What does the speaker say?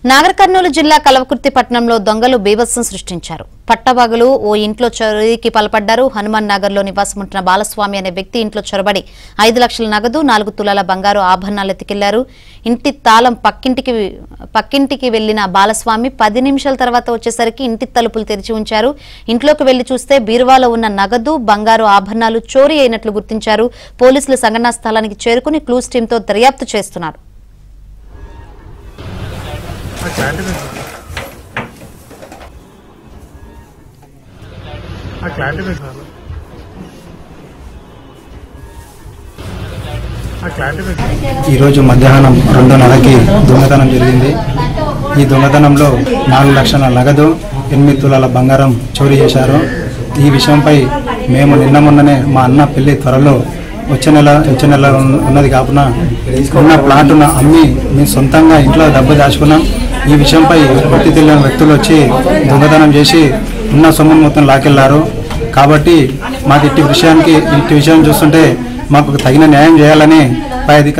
నాగర్ కర్నూలు జిల్లా కల్వకుర్తి పట్టణంలో దొంగలు బీభత్సం సృష్టించారు. పట్టపగలు ఓ ఇంట్లో చోరీకి పాల్పడ్డారు. హనుమాన్ నగర్ లో నివాసముంటున్న బాలస్వామి అనే వ్యక్తి ఇంట్లో చొరబడి 5 లక్షల నగదు 4 తులాల బంగారు ఆభరణాలు ఎత్తుకెళ్లారు. ఇంటి తాళం పక్కింటికి వెళ్లిన బాలస్వామి 10 నిమిషాల తర్వాత వచ్చేసరికి ఇంటి తలుపులు తెరిచి ఉంచారు. ఇంట్లోకి వెళ్లి చూస్తే బీరువాలో ఉన్న నగదు బంగారు ఆభరణాలు చోరీ అయినట్లు గుర్తించారు. పోలీసులు సంఘటనా స్థలానికి చేరుకుని క్లూస్ టీంతో దర్యాప్తు చేస్తున్నారు. ఈరోజు మధ్యాహ్నం 2:30కి దొంగతనం జరిగింది. ఈ దొంగతనంలో 4 లక్షల నగదు 8 తులాల బంగారం చోరీ చేశారు. ఈ విషయంపై మేము నిన్న మొన్ననే మా అన్న పెళ్లి త్వరలో వచ్చే నెల ఉన్నది కావున ఉన్న ప్లాట్ను అమ్మి మేము సొంతంగా ఇంట్లో డబ్బు దాచుకున్నాం. ఈ విషయంపై గుర్తు తెలియని వ్యక్తులు వచ్చి దొంగతనం చేసి ఉన్న సొమ్మును మొత్తం లాకెళ్లారు. కాబట్టి మాకు ఇట్టి విషయం చూస్తుంటే మాకు తగిన న్యాయం చేయాలని పై అధికారులు